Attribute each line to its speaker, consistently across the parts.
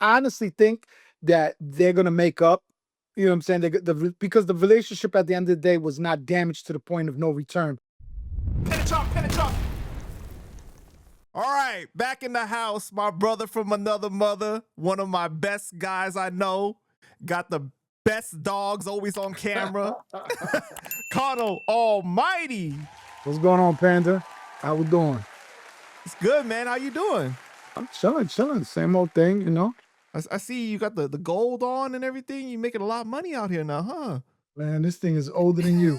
Speaker 1: I honestly think that they're gonna make up. You know what I'm saying? Because the relationship at the end of the day was not damaged to the point of no return.
Speaker 2: All right, back in the house, my brother from another mother, one of my best guys I know, got the best dogs always on camera. Cano Almighty.
Speaker 1: What's going on, Panda? How we doing?
Speaker 2: It's good, man. How you doing?
Speaker 1: I'm chilling, chilling. Same old thing, you know.
Speaker 2: I see you got the gold on and everything. You making a lot of money out here now, huh?
Speaker 1: Man, this thing is older than you.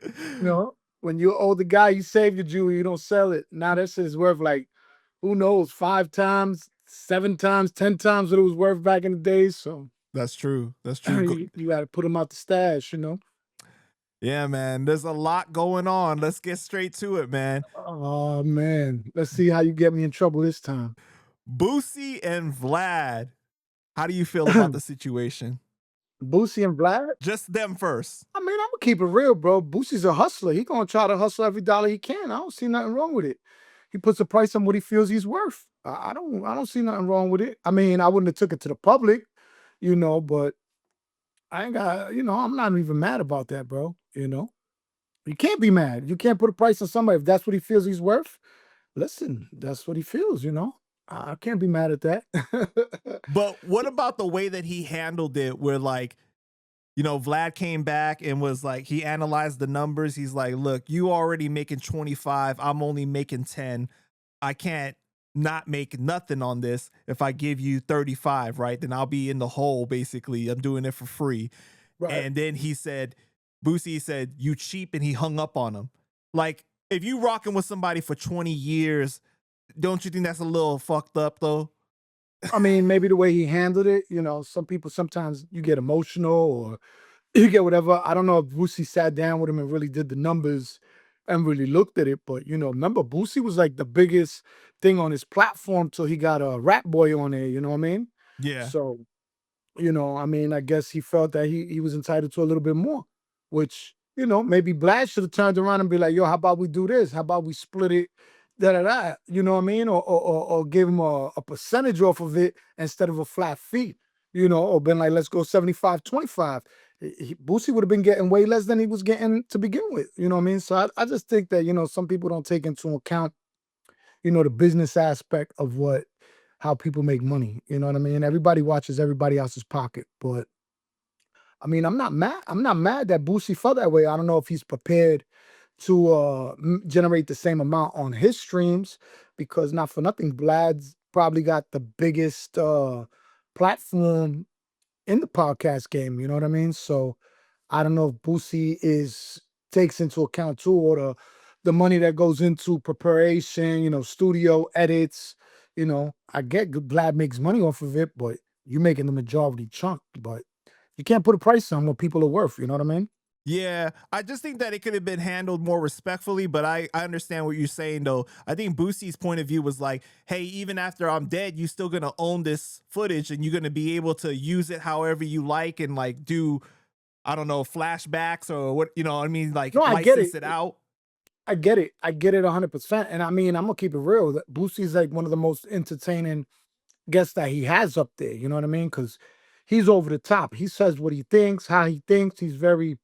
Speaker 1: You know, when you're an older guy, you save your jewelry, you don't sell it. Now that shit is worth like, who knows, 5 times, 7 times, 10 times what it was worth back in the days. So
Speaker 2: That's true. That's true.
Speaker 1: you got to put them out the stash, you know.
Speaker 2: Yeah, man. There's a lot going on. Let's get straight to it, man.
Speaker 1: Oh man, let's see how you get me in trouble this time.
Speaker 2: Boosie and Vlad. How do you feel about the situation?
Speaker 1: Boosie and Vlad?
Speaker 2: Just them first.
Speaker 1: I mean, I'm gonna keep it real, bro. Boosie's a hustler. He gonna try to hustle every dollar he can. I don't see nothing wrong with it. He puts a price on what he feels he's worth. I don't see nothing wrong with it. I mean, I wouldn't have took it to the public, you know, but I ain't got, you know, I'm not even mad about that, bro. You know, you can't be mad. You can't put a price on somebody if that's what he feels he's worth. Listen, that's what he feels, you know. I can't be mad at that.
Speaker 2: But what about the way that he handled it where like, you know, Vlad came back and was like, he analyzed the numbers. He's like, look, you already making 25. I'm only making 10. I can't not make nothing on this. If I give you 35, right, then I'll be in the hole. Basically, I'm doing it for free.
Speaker 1: Right.
Speaker 2: And then he said, Boosie said, you cheap, and he hung up on him. Like, if you rocking with somebody for 20 years, don't you think that's a little fucked up though?
Speaker 1: I mean, maybe the way he handled it, you know, some people sometimes you get emotional or you get whatever. I don't know if Boosie sat down with him and really did the numbers and really looked at it, but you know, remember Boosie was like the biggest thing on his platform till he got a Rap Boy on there, you know what I mean?
Speaker 2: Yeah.
Speaker 1: So, you know, I mean, I guess he felt that he was entitled to a little bit more, which, you know, maybe Vlad should have turned around and be like, yo, how about we do this? How about we split it? Da da da. You know what I mean? Or give him a percentage off of it instead of a flat fee, you know, or been like, let's go 75-25. Boosie would have been getting way less than he was getting to begin with. You know what I mean? So I just think that, you know, some people don't take into account, you know, the business aspect of how people make money. You know what I mean? Everybody watches everybody else's pocket. But I mean, I'm not mad. I'm not mad that Boosie felt that way. I don't know if he's prepared to generate the same amount on his streams because not for nothing, Vlad's probably got the biggest platform in the podcast game. You know what I mean? So I don't know if Boosie takes into account too, or the money that goes into preparation, you know, studio edits. You know, I get Vlad makes money off of it, but you're making the majority chunk. But you can't put a price on what people are worth. You know what I mean?
Speaker 2: Yeah, I just think that it could have been handled more respectfully, but I understand what you're saying though. I think Boosie's point of view was like, hey, even after I'm dead, you still gonna own this footage and you're gonna be able to use it however you like and like do, I don't know, flashbacks or what, you know what I mean? Like
Speaker 1: No, I get
Speaker 2: license
Speaker 1: it.
Speaker 2: it out.
Speaker 1: I get it. I get it 100%. And I mean, I'm gonna keep it real. That Boosie's like one of the most entertaining guests that he has up there. You know what I mean? Because he's over the top. He says what he thinks, how he thinks. He's very,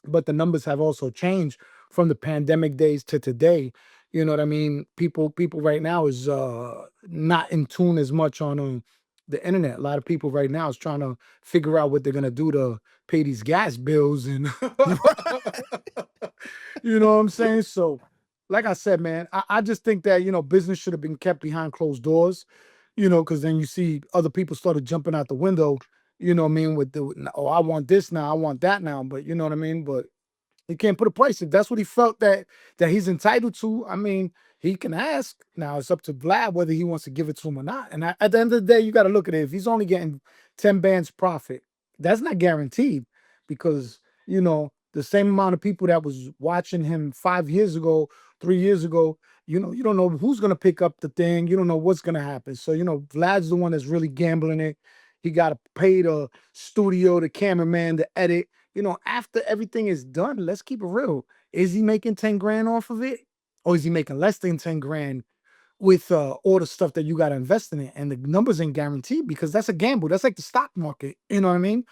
Speaker 1: but the numbers have also changed from the pandemic days to today. You know what I mean? People right now is not in tune as much on the internet. A lot of people right now is trying to figure out what they're gonna do to pay these gas bills and you know what I'm saying? So, like I said, man, I just think that, you know, business should have been kept behind closed doors, you know, because then you see other people started jumping out the window, you know what I mean, with the, oh, I want this now, I want that now, but you know what I mean? But he can't put a price. If that's what he felt that he's entitled to, I mean, he can ask. Now it's up to Vlad whether he wants to give it to him or not. And at the end of the day, you got to look at it. If he's only getting 10 bands profit, that's not guaranteed because, you know, the same amount of people that was watching him 5 years ago, 3 years ago, you know, you don't know who's going to pick up the thing. You don't know what's going to happen. So, you know, Vlad's the one that's really gambling it. He got to pay the studio, the cameraman, the edit. You know, after everything is done, let's keep it real. Is he making 10 grand off of it? Or is he making less than 10 grand with all the stuff that you got to invest in it, and the numbers ain't guaranteed because that's a gamble. That's like the stock market. You know what I mean?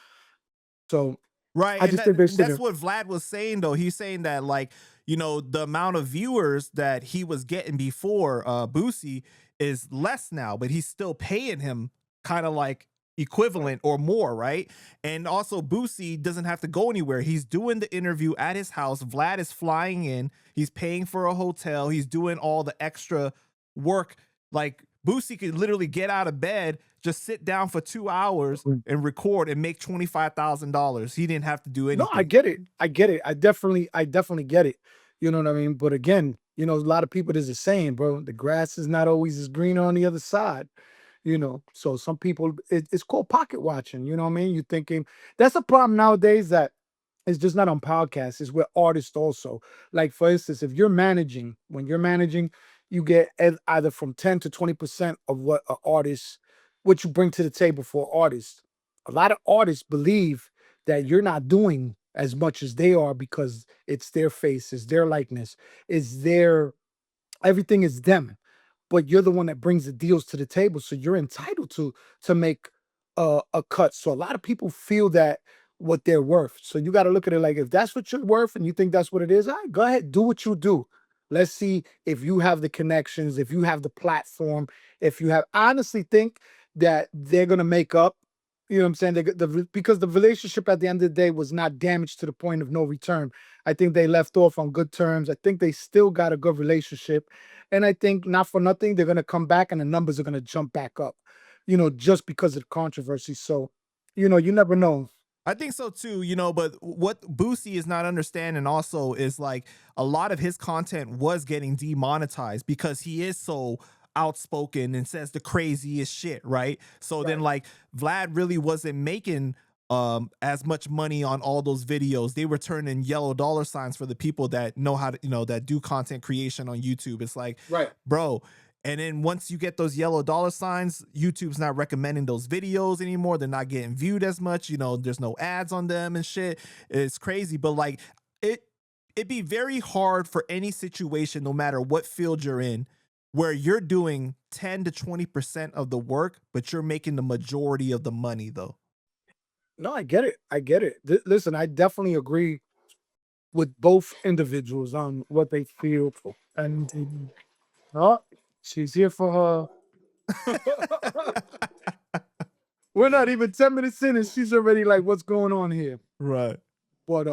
Speaker 1: So
Speaker 2: Right.
Speaker 1: I
Speaker 2: And
Speaker 1: just think they should
Speaker 2: that's
Speaker 1: have.
Speaker 2: what Vlad was saying though. He's saying that like, you know, the amount of viewers that he was getting before Boosie is less now, but he's still paying him kind of like equivalent or more, right? And also Boosie doesn't have to go anywhere. He's doing the interview at his house. Vlad is flying in. He's paying for a hotel. He's doing all the extra work. Like Boosie could literally get out of bed, just sit down for 2 hours and record and make $25,000. He didn't have to do
Speaker 1: No, I
Speaker 2: anything.
Speaker 1: get it. I get it. I definitely get it. You know what I mean? But again, a lot of people, there's a saying, bro, the grass is not always as green on the other side. So some people, it's called pocket watching. You know what I mean? You're thinking that's a problem nowadays, that it's just not on podcasts, it's with artists also. Like for instance, if you're managing, when you're managing, you get either from 10 to 20% of what you bring to the table for artists. A lot of artists believe that you're not doing as much as they are because it's their face, it's their likeness, it's their everything is them, but you're the one that brings the deals to the table, so you're entitled to make a cut. So a lot of people feel that what they're worth. So you got to look at it like, if that's what you're worth and you think that's what it is, all right, go ahead, do what you do. Let's see if you have the connections, if you have the platform, if you have. I honestly think that they're gonna make up. You know what I'm saying? Because the relationship at the end of the day was not damaged to the point of no return. I think they left off on good terms. I think they still got a good relationship. And I think, not for nothing, they're going to come back and the numbers are going to jump back up, just because of the controversy. So, you never know.
Speaker 2: I think so too, you know, but what Boosie is not understanding also is like a lot of his content was getting demonetized because he is so outspoken and says the craziest shit, right? So then
Speaker 1: Right.
Speaker 2: like Vlad really wasn't making as much money on all those videos. They were turning yellow dollar signs for the people that know how to, that do content creation on YouTube. It's like,
Speaker 1: Right.
Speaker 2: bro, and then once you get those yellow dollar signs, YouTube's not recommending those videos anymore. They're not getting viewed as much. There's no ads on them and shit. It's crazy. But like it'd be very hard for any situation, no matter what field you're in, where you're doing 10 to 20% of the work, but you're making the majority of the money though.
Speaker 1: No, I get it. I get it. Listen, I definitely agree with both individuals on what they feel. And oh, she's here for her. We're not even 10 minutes in and she's already like, what's going on here?
Speaker 2: Right.
Speaker 1: But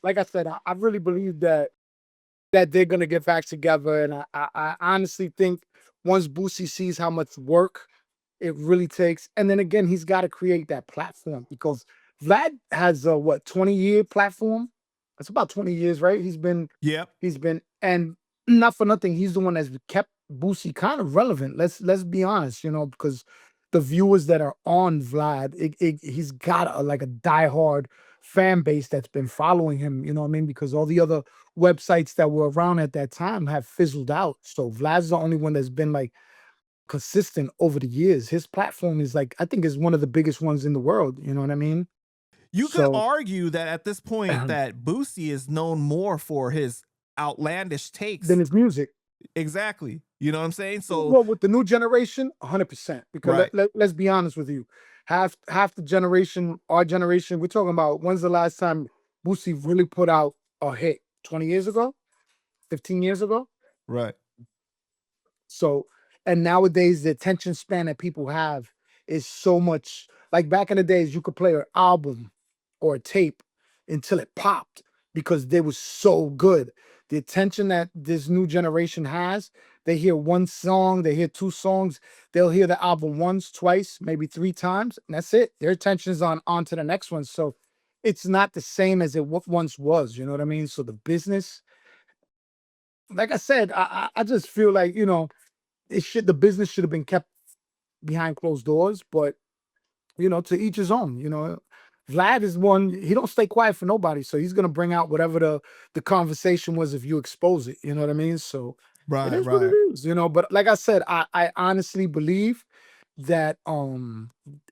Speaker 1: like I said, I really believe that they're gonna get back together. And I honestly think once Boosie sees how much work it really takes, and then again, he's got to create that platform, because Vlad has a 20-year platform. It's about 20 years, right?
Speaker 2: Yep.
Speaker 1: And not for nothing, he's the one that's kept Boosie kind of relevant. Let's be honest, because the viewers that are on Vlad, he's got like a diehard fan base that's been following him. You know what I mean? Because all the other websites that were around at that time have fizzled out. So Vlad's the only one that's been like consistent over the years. His platform is like, I think, is one of the biggest ones in the world. You know what I mean?
Speaker 2: You could
Speaker 1: So
Speaker 2: argue that at this point that Boosie is known more for his outlandish
Speaker 1: then
Speaker 2: takes.
Speaker 1: it's music.
Speaker 2: Exactly. You know what I'm saying? So
Speaker 1: Well, with the new generation, 100%. Because
Speaker 2: right.
Speaker 1: let's be honest with you, half the generation, our generation, we're talking about, when's the last time Boosie really put out a hit? 20 years ago, 15 years ago.
Speaker 2: Right.
Speaker 1: So, and nowadays the attention span that people have is so much. Like back in the days, you could play an album or a tape until it popped because they was so good. The attention that this new generation has, they hear one song, they hear two songs, they'll hear the album once, twice, maybe three times, and that's it. Their attention is on to the next one. So it's not the same as it once was. You know what I mean? So the business, like I said, I just feel like, the business should have been kept behind closed doors, but to each his own. Vlad is one, he don't stay quiet for nobody. So he's gonna bring out whatever the conversation was if you expose it. You know what I mean? So it
Speaker 2: Right.
Speaker 1: is what it
Speaker 2: Right.
Speaker 1: is. But like I said, I honestly believe that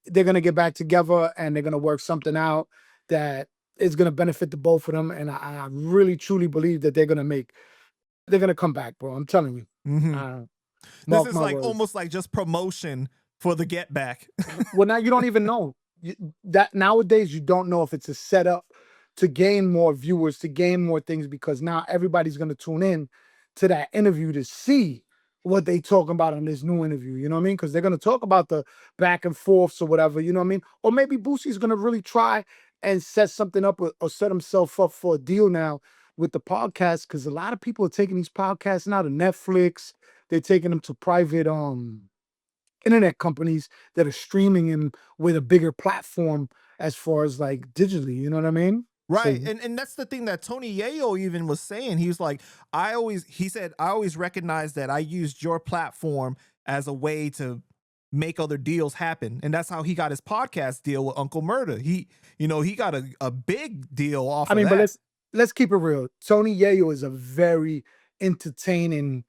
Speaker 1: they're gonna get back together and they're gonna work something out that is gonna benefit the both of them. And I really truly believe that they're gonna make They're gonna come back, bro. I'm telling you.
Speaker 2: Hmm.
Speaker 1: Uh,
Speaker 2: This
Speaker 1: Mark
Speaker 2: is
Speaker 1: my
Speaker 2: like
Speaker 1: words.
Speaker 2: almost like just promotion for the get back.
Speaker 1: Well, now you don't even know. That nowadays you don't know if it's a setup to gain more viewers, to gain more things, because now everybody's gonna tune in to that interview to see what they talking about in this new interview. You know what I mean? Because they're gonna talk about the back and forths or whatever. You know what I mean? Or maybe Boosie's gonna really try and set something up, or set himself up for a deal now with the podcast. Because a lot of people are taking these podcasts now to Netflix. They're taking them to private internet companies that are streaming him with a bigger platform as far as like digitally, you know what I mean?
Speaker 2: Right.
Speaker 1: So
Speaker 2: And that's the thing that Tony Yayo even was saying. He was like, he said, I always recognize that I used your platform as a way to make other deals happen. And that's how he got his podcast deal with Uncle Murda. He got a big deal off
Speaker 1: I
Speaker 2: of
Speaker 1: mean, but
Speaker 2: that.
Speaker 1: let's keep it real. Tony Yayo is a very entertaining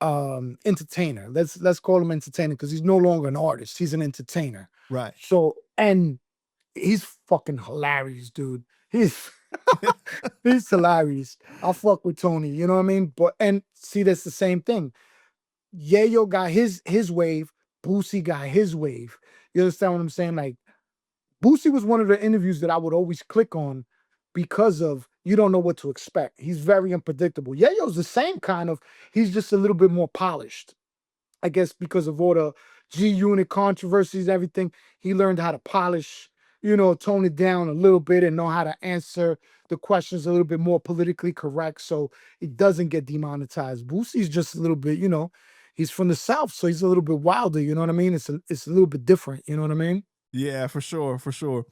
Speaker 1: entertainer. Let's call him entertainer because he's no longer an artist. He's an entertainer.
Speaker 2: Right.
Speaker 1: So, and he's fucking hilarious, dude. He's he's hilarious. I fuck with Tony, you know what I mean? But and see, that's the same thing. Yayo got his wave, Boosie got his wave. You understand what I'm saying? Like Boosie was one of the interviews that I would always click on because of you don't know what to expect. He's very unpredictable. Yayo's the same kind of, he's just a little bit more polished. I guess because of all the G Unit controversies, everything, he learned how to polish, tone it down a little bit and know how to answer the questions a little bit more politically correct so it doesn't get demonetized. Boosie's just a little bit, he's from the South, so he's a little bit wilder, you know what I mean? It's a little bit different, you know what I mean?
Speaker 2: Yeah, for sure, for sure.